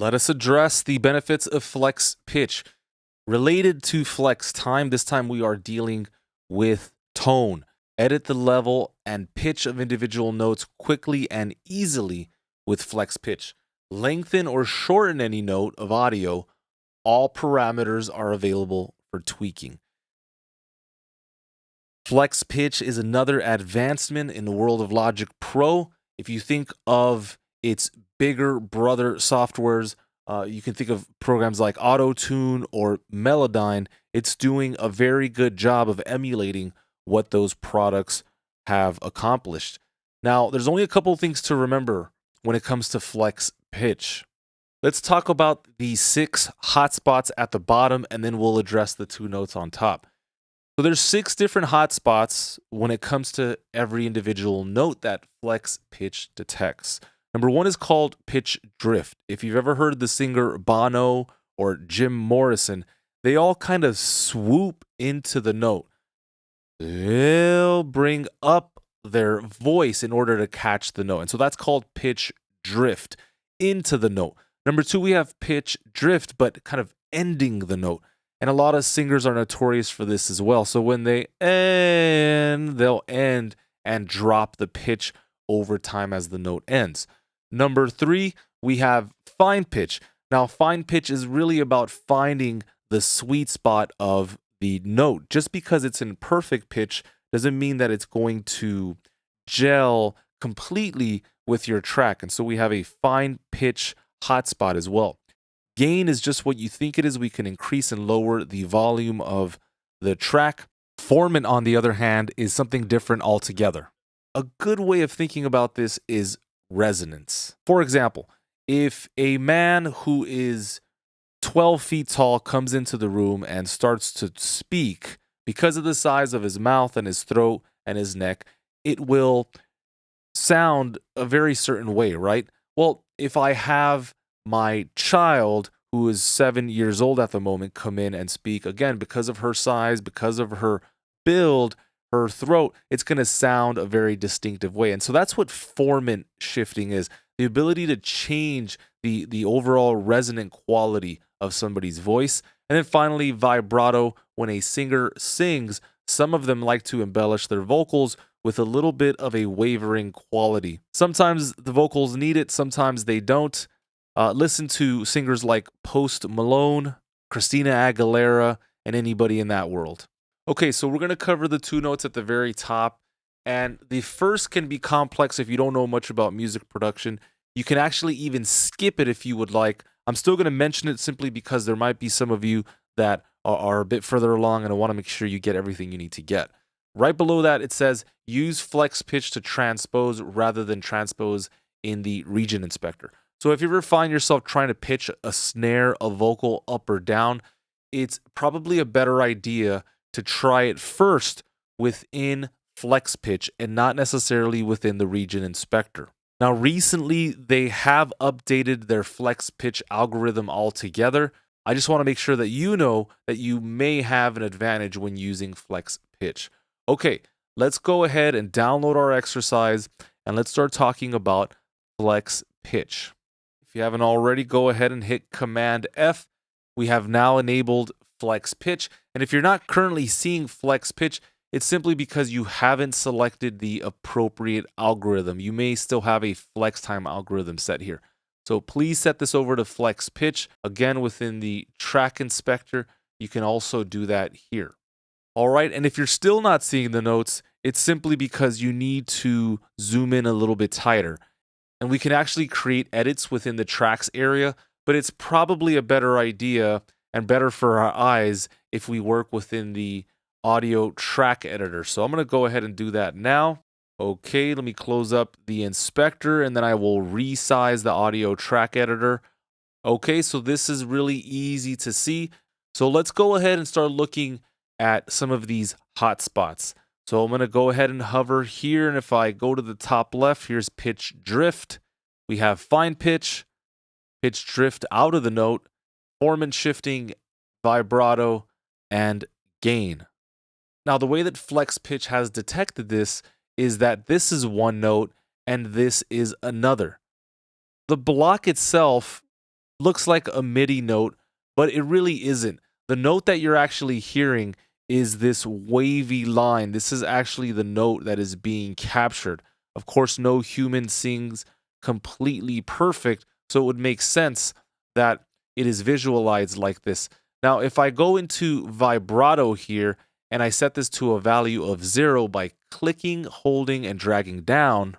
Let us address the benefits of flex pitch. Related to flex time, this time we are dealing with tone. Edit the level and pitch of individual notes quickly and easily with flex pitch. Lengthen or shorten any note of audio. All parameters are available for tweaking. Flex pitch is another advancement in the world of Logic Pro. If you think of its bigger brother softwares, you can think of programs like Auto-Tune or Melodyne. It's doing a very good job of emulating what those products have accomplished. Now, there's only a couple things to remember when it comes to flex pitch. Let's talk about the 6 hotspots at the bottom, and then we'll address the 2 notes on top. So there's 6 different hotspots when it comes to every individual note that flex pitch detects. Number 1 is called pitch drift. If you've ever heard the singer Bono or Jim Morrison, they all kind of swoop into the note. They'll bring up their voice in order to catch the note. And so that's called pitch drift into the note. Number 2, we have pitch drift, but kind of ending the note. And a lot of singers are notorious for this as well. So when they end, they'll end and drop the pitch over time as the note ends. Number 3, we have fine pitch. Now, fine pitch is really about finding the sweet spot of the note. Just because it's in perfect pitch doesn't mean that it's going to gel completely with your track. And so we have a fine pitch hotspot as well. Gain is just what you think it is. We can increase and lower the volume of the track. Formant, on the other hand, is something different altogether. A good way of thinking about this is resonance. For example, if a man who is 12 feet tall comes into the room and starts to speak, because of the size of his mouth and his throat and his neck, it will sound a very certain way, right? Well, if I have my child, who is 7 years old at the moment, come in and speak, again, because of her size, because of her build, her throat, it's going to sound a very distinctive way. And so that's what formant shifting is, the ability to change the overall resonant quality of somebody's voice. And then finally, vibrato. When a singer sings, some of them like to embellish their vocals with a little bit of a wavering quality. Sometimes the vocals need it, sometimes they don't. Listen to singers like Post Malone, Christina Aguilera, and anybody in that world. Okay, so we're going to cover the 2 notes at the very top. And the first can be complex if you don't know much about music production. You can actually even skip it if you would like. I'm still going to mention it simply because there might be some of you that are a bit further along, and I want to make sure you get everything you need to get. Right below that, it says use flex pitch to transpose rather than transpose in the region inspector. So if you ever find yourself trying to pitch a snare, a vocal up or down, it's probably a better idea to try it first within flex pitch and not necessarily within the region inspector. Now, recently, they have updated their flex pitch algorithm altogether. I just want to make sure that you know that you may have an advantage when using flex pitch. Okay, let's go ahead and download our exercise and let's start talking about flex pitch. If you haven't already, go ahead and hit Command F. We have now enabled flex pitch. And if you're not currently seeing flex pitch, it's simply because you haven't selected the appropriate algorithm. You may still have a flex time algorithm set here. So please set this over to flex pitch. Again, within the track inspector, you can also do that here. All right, and if you're still not seeing the notes, it's simply because you need to zoom in a little bit tighter. And we can actually create edits within the tracks area, but it's probably a better idea and better for our eyes if we work within the audio track editor. So I'm going to go ahead and do that now. Okay, let me close up the inspector and then I will resize the audio track editor. Okay, so this is really easy to see. So let's go ahead and start looking at some of these hotspots. So I'm going to go ahead and hover here, and if I go to the top left, here's pitch drift. We have fine pitch, pitch drift out of the note, formant shifting, vibrato, and gain. Now, the way that flex pitch has detected this is that this is one note and this is another. The block itself looks like a MIDI note, but it really isn't. The note that you're actually hearing is this wavy line. This is actually the note that is being captured. Of course, no human sings completely perfect, so it would make sense that it is visualized like this. Now, if I go into vibrato here and I set this to a value of 0 by clicking, holding, and dragging down,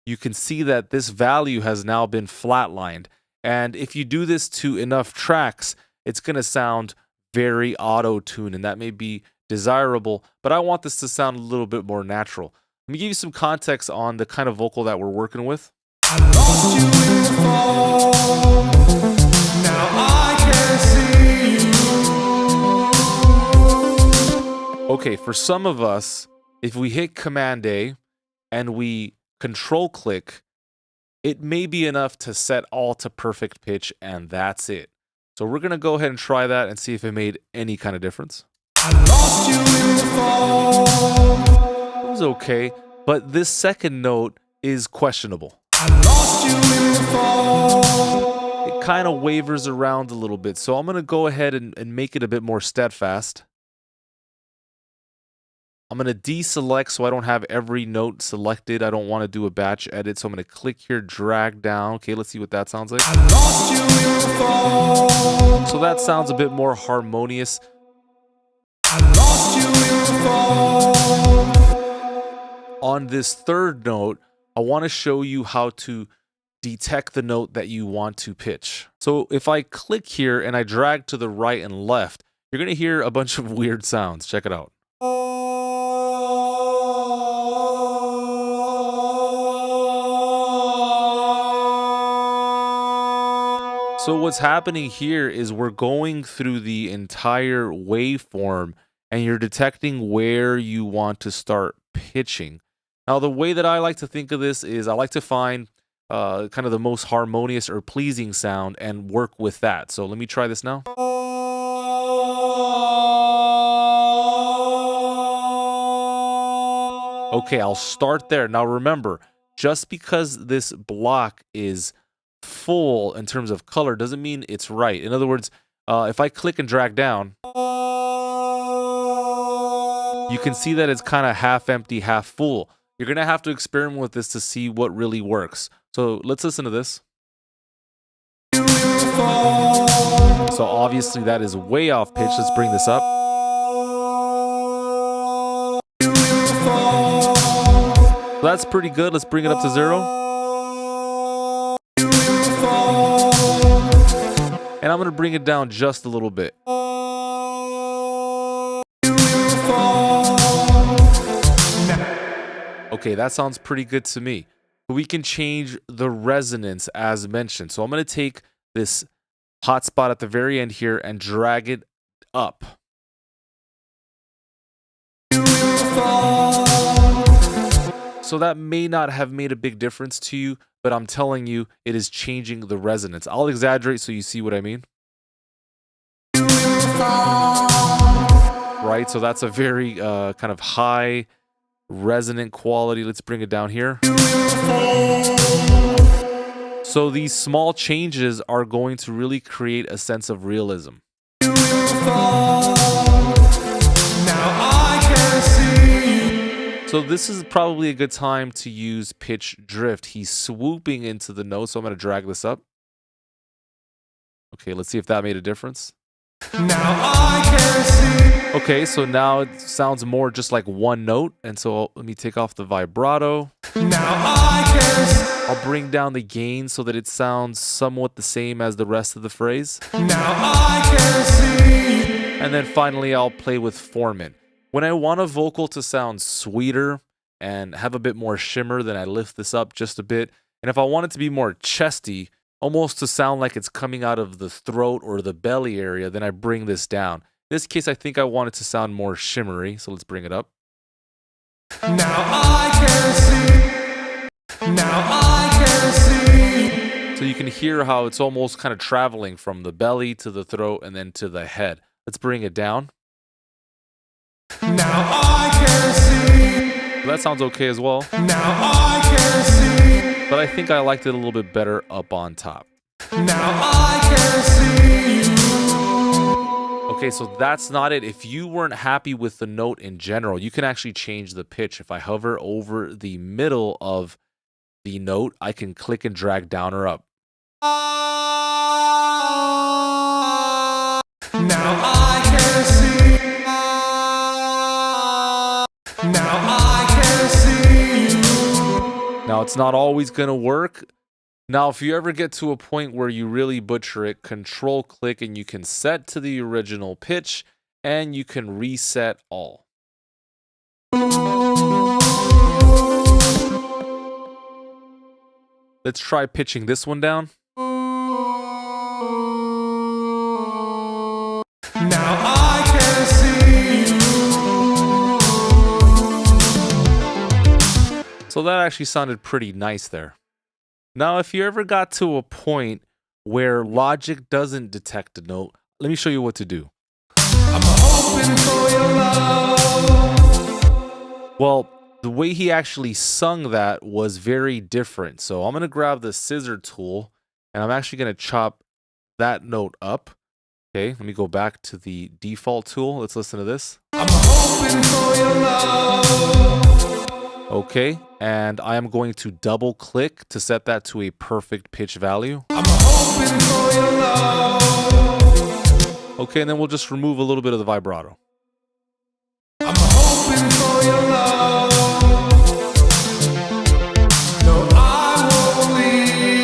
you can see that this value has now been flatlined. And if you do this to enough tracks, it's going to sound very auto-tuned, and that may be desirable, but I want this to sound a little bit more natural. Let me give you some context on the kind of vocal that we're working with. I lost you in the fall. Now I can see you. Okay, for some of us, if we hit Command A and we Control click, it may be enough to set all to perfect pitch, and that's it. So we're going to go ahead and try that and see if it made any kind of difference. I lost you in the fall. It was okay, but this second note is questionable. I lost you in the fall. It kind of wavers around a little bit, so I'm going to go ahead and make it a bit more steadfast. I'm going to deselect so I don't have every note selected. I don't want to do a batch edit, so I'm going to click here, drag down. Okay, let's see what that sounds like. I lost you in the fall. So that sounds a bit more harmonious. I lost you in the fall. On this third note, I want to show you how to detect the note that you want to pitch. So if I click here and I drag to the right and left, you're going to hear a bunch of weird sounds. Check it out. So what's happening here is we're going through the entire waveform and you're detecting where you want to start pitching. Now, the way that I like to think of this is I like to find kind of the most harmonious or pleasing sound and work with that. So let me try this now. Okay, I'll start there. Now remember, just because this block is full in terms of color doesn't mean it's right. In other words, if I click and drag down, you can see that it's kind of half empty, half full. You're going to have to experiment with this to see what really works. So let's listen to this. So obviously that is way off pitch. Let's bring this up. So that's pretty good. Let's bring it up to 0. And I'm going to bring it down just a little bit. Okay, that sounds pretty good to me. We can change the resonance as mentioned. So I'm going to take this hot spot at the very end here and drag it up. So that may not have made a big difference to you, but I'm telling you, it is changing the resonance. I'll exaggerate so you see what I mean. Right, so that's a very kind of high resonant quality. Let's bring it down here. So these small changes are going to really create a sense of realism. So this is probably a good time to use pitch drift. He's swooping into the note, so I'm going to drag this up. Okay, let's see if that made a difference. Now I can see. Okay, so now it sounds more just like one note, and so let me take off the vibrato. Now I can see. I'll bring down the gain so that it sounds somewhat the same as the rest of the phrase. Now I can see. And then finally, I'll play with formant. When I want a vocal to sound sweeter and have a bit more shimmer, then I lift this up just a bit. And if I want it to be more chesty, almost to sound like it's coming out of the throat or the belly area, then I bring this down. In this case, I think I want it to sound more shimmery, so let's bring it up. Now I can see. Now I can see. So you can hear how it's almost kind of traveling from the belly to the throat and then to the head. Let's bring it down. Now I can see. That sounds okay as well. Now I can see. but I think I liked it a little bit better up on top. Now I can see you. Okay, so that's not it. If you weren't happy with the note in general, you can actually change the pitch. If I hover over the middle of the note, I can click and drag down or up. Now I can see. Now I can see you. Now, it's not always going to work. Now, if you ever get to a point where you really butcher it, control click and you can set to the original pitch and you can reset all. Let's try pitching this one down. Now I can see you. So that actually sounded pretty nice there. Now, if you ever got to a point where Logic doesn't detect a note, let me show you what to do. I'm hoping for your love. Well, the way he actually sung that was very different. So I'm going to grab the scissor tool and I'm actually going to chop that note up. Okay, let me go back to the default tool. Let's listen to this. I'm hoping for your love. Okay, and I am going to double click to set that to a perfect pitch value. I'm hoping for your love. Okay, and then we'll just remove a little bit of the vibrato. I'm hoping for your love. No, I won't leave you.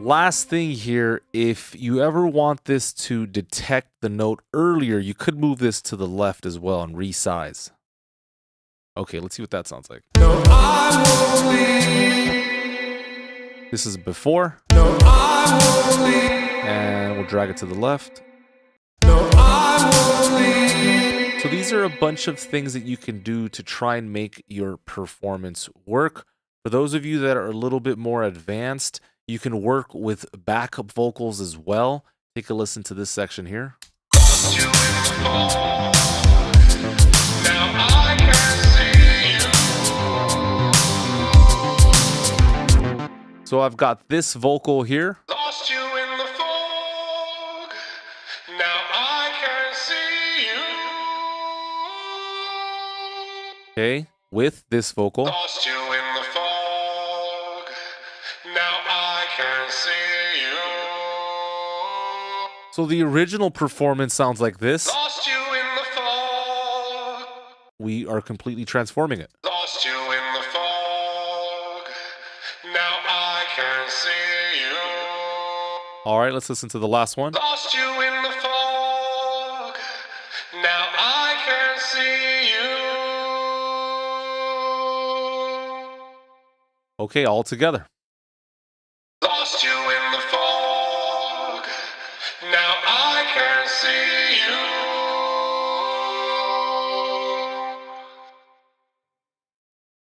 Last thing here, if you ever want this to detect the note earlier, you could move this to the left as well and resize. Okay, let's see what that sounds like. No, I won't leave. This is before, No, I won't leave. and we'll drag it to the left. No, I won't leave. So these are a bunch of things that you can do to try and make your performance work. For those of you that are a little bit more advanced, you can work with backup vocals as well. Take a listen to this section here. So I've got this vocal here. Lost you in the fog. Now I can see you. Okay, with this vocal. Lost you in the fog. Now I can see you. So the original performance sounds like this. Lost you in the fog. We are completely transforming it. Lost you in the fog. Now I can see you. All right, let's listen to the last one. Lost you in the fog. Now I can see you. Okay, all together. Lost you in the fog. Now I can see you.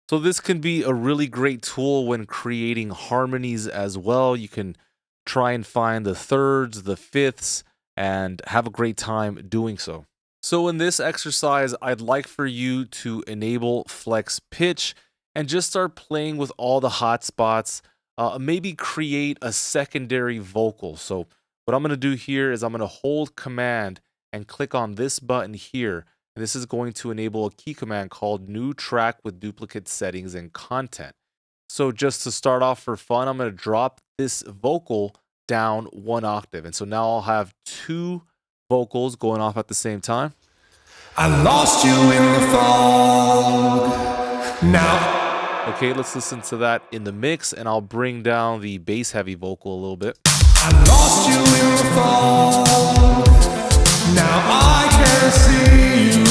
So this can be a really great tool when creating harmonies as well. You can try and find the thirds, the fifths, and have a great time doing so. So in this exercise, I'd like for you to enable flex pitch and just start playing with all the hot spots. Maybe create a secondary vocal. So what I'm going to do here is I'm going to hold Command and click on this button here. And this is going to enable a key command called New Track with Duplicate Settings and Content. So just to start off for fun, I'm going to drop this vocal down 1 octave. And so now I'll have 2 vocals going off at the same time. I lost you in the fog. Now Okay, let's listen to that in the mix, and I'll bring down the bass heavy vocal a little bit. I lost you in the fog. Now I can see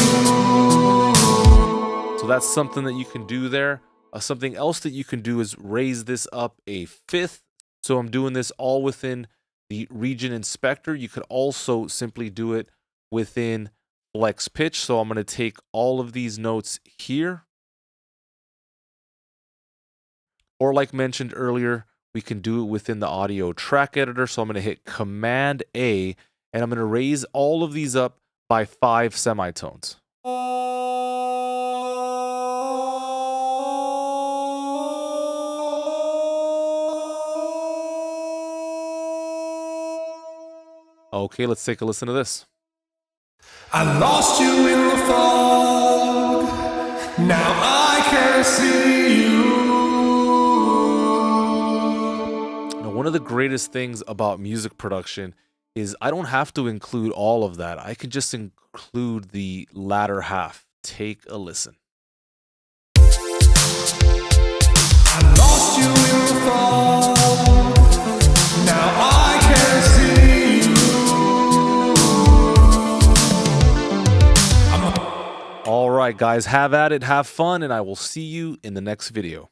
you. So that's something that you can do there. Something else that you can do is raise this up a fifth. So I'm doing this all within the region inspector. You could also simply do it within flex pitch. So I'm going to take all of these notes here. Or like mentioned earlier, we can do it within the audio track editor. So I'm going to hit Command A, and I'm going to raise all of these up by 5 semitones. Okay, let's take a listen to this. I lost you in the fog. Now I can see you. Now, one of the greatest things about music production is I don't have to include all of that. I can just include the latter half. Take a listen. I lost you in the fog. Now I can see you. All right, guys, have at it, have fun, and I will see you in the next video.